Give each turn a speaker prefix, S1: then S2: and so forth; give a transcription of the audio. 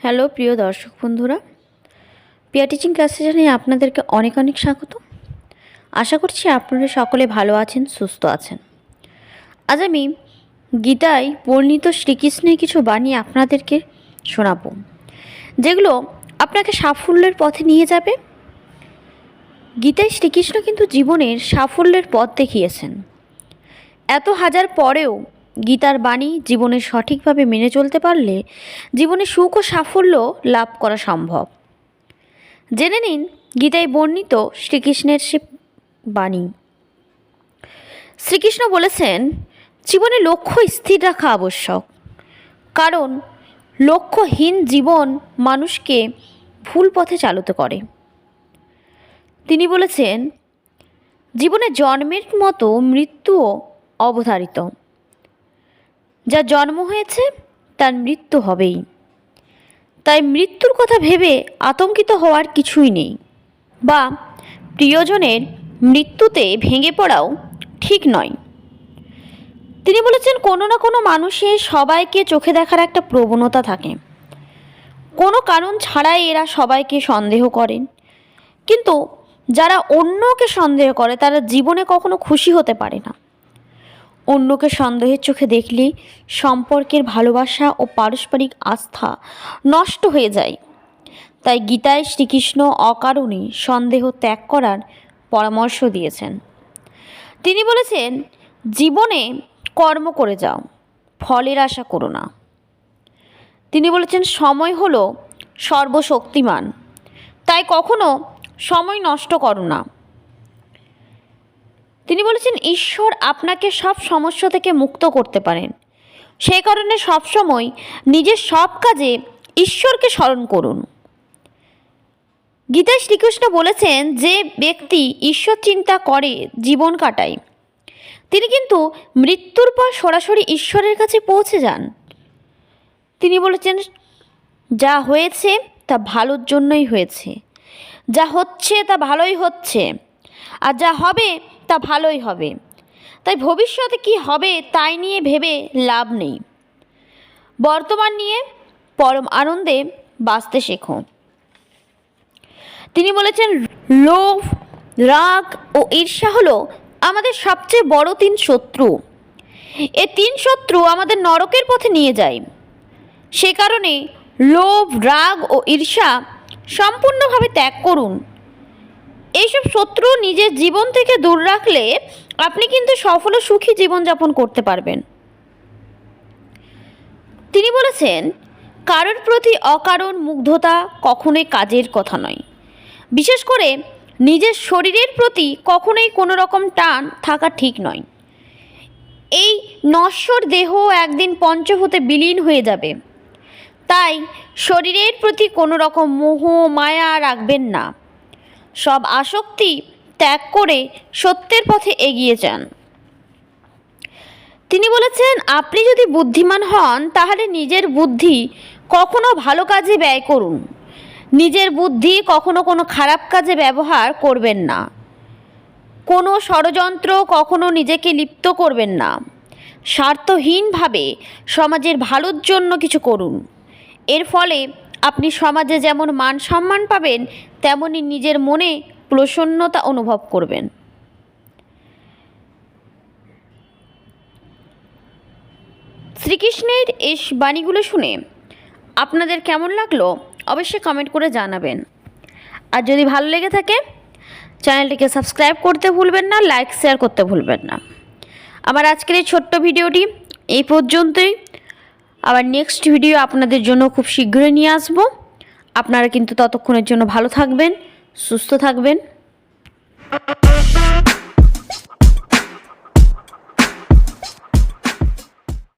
S1: Hello প্রিয় দর্শক বন্ধুরা, পিয়া টিচিং ক্লাসে জানিয়ে আপনাদেরকে অনেক অনেক স্বাগত। আশা করছি আপনারা সকলে ভালো আছেন, সুস্থ আছেন। আজ আমি গীতায় বর্ণিত শ্রীকৃষ্ণের কিছু বাণী আপনাদেরকে শোনাবো, যেগুলো আপনাকে সাফল্যের পথে নিয়ে যাবে। গীতায় শ্রীকৃষ্ণ কিন্তু জীবনের সাফল্যের পথ দেখিয়েছেন। এত হাজার পরেও গীতার বাণী জীবনে সঠিকভাবে মেনে চলতে পারলে জীবনে সুখ ও সাফল্য লাভ করা সম্ভব। জেনে নিন গীতায় বর্ণিত শ্রীকৃষ্ণের সে বাণী। শ্রীকৃষ্ণ বলেছেন, জীবনে লক্ষ্য স্থির রাখা আবশ্যক, কারণ লক্ষ্যহীন জীবন মানুষকে ভুল পথে চালিত করে। তিনি বলেছেন, জীবনে জন্মের মতো মৃত্যুও অবধারিত। যা জন্ম হয়েছে তার মৃত্যু হবেই, তাই মৃত্যুর কথা ভেবে আতঙ্কিত হওয়ার কিছুই নেই, বা প্রিয়জনের মৃত্যুতে ভেঙে পড়াও ঠিক নয়। তিনি বলেছেন, কোনো না কোনো মানুষের সবাইকে চোখে দেখার একটা প্রবণতা থাকে। কোনো কারণ ছাড়াই এরা সবাইকে সন্দেহ করেন, কিন্তু যারা অন্যকে সন্দেহ করে তারা জীবনে কখনো খুশি হতে পারে না। অন্যকে সন্দেহের চোখে দেখলে সম্পর্কের ভালোবাসা ও পারস্পরিক আস্থা নষ্ট হয়ে যায়। তাই গীতায় শ্রীকৃষ্ণ অকারণে সন্দেহ ত্যাগ করার পরামর্শ দিয়েছেন। তিনি বলেছেন, জীবনে কর্ম করে যাও, ফলের আশা করো না। তিনি বলেছেন, সময় হলো সর্বশক্তিমান, তাই কখনো সময় নষ্ট করো না। তিনি বলেছেন, ঈশ্বর আপনাকে সব সমস্যা থেকে মুক্ত করতে পারেন, সেই কারণে সবসময় নিজের সব কাজে ঈশ্বরকে স্মরণ করুন। গীতায় শ্রীকৃষ্ণ বলেছেন, যে ব্যক্তি ঈশ্বর চিন্তা করে জীবন কাটায়, তিনি কিন্তু মৃত্যুর পর সরাসরি ঈশ্বরের কাছে পৌঁছে যান। তিনি বলেছেন, যা হয়েছে তা ভালোর জন্যই হয়েছে, যা হচ্ছে তা ভালোই হচ্ছে, আর যা হবে তা ভালোই হবে। তাই ভবিষ্যতে কি হবে তাই নিয়ে ভেবে লাভ নেই। বর্তমান নিয়ে পরম আনন্দে বাঁচতে শেখো। তিনি বলেছেন, লোভ, রাগ ও ঈর্ষা হলো আমাদের সবচেয়ে বড় 3 শত্রু। এই 3 শত্রু আমাদের নরকের পথে নিয়ে যায়। সে কারণে লোভ, রাগ ও ঈর্ষা সম্পূর্ণভাবে ত্যাগ করুন। এইসব শত্রু নিজের জীবন থেকে দূর রাখলে আপনি কিন্তু সফল ও সুখী জীবনযাপন করতে পারবেন। তিনি বলেছেন, কারোর প্রতি অকারণ মুগ্ধতা কখনোই কাজের কথা নয়। বিশেষ করে নিজের শরীরের প্রতি কখনোই কোনো রকম টান থাকা ঠিক নয়। এই নশ্বর দেহ একদিন পঞ্চভূতে বিলীন হয়ে যাবে, তাই শরীরের প্রতি কোনো রকম মোহ মায়া রাখবেন না। সব আসক্তি ত্যাগ করে সত্যের পথে এগিয়ে যান। তিনি বলেছেন, আপনি যদি বুদ্ধিমান হন তাহলে নিজের বুদ্ধি কখনো ভালো কাজে ব্যয় করুন। নিজের বুদ্ধি কখনো কোনো খারাপ কাজে ব্যবহার করবেন না। কোনো ষড়যন্ত্র কখনো নিজেকে লিপ্ত করবেন না। স্বার্থহীনভাবে সমাজের ভালোর জন্য কিছু করুন। এর ফলে আপনি সমাজে যেমন মান সম্মান পাবেন, তেমনি নিজের মনে প্রসন্নতা অনুভব করবেন। শ্রীকৃষ্ণের এই বাণীগুলো শুনে আপনাদের কেমন লাগলো অবশ্যই কমেন্ট করে জানাবেন। আর যদি ভালো লেগে থাকে চ্যানেলটিকে সাবস্ক্রাইব করতে ভুলবেন না, লাইক শেয়ার করতে ভুলবেন না। আমার আজকের এই ছোট্ট ভিডিওটি এই পর্যন্তই। আবার নেক্সট ভিডিও আপনাদের জন্য খুব শীঘ্রই নিয়ে আসবো। আপনারা কিন্তু ততক্ষণের জন্য ভালো থাকবেন, সুস্থ থাকবেন।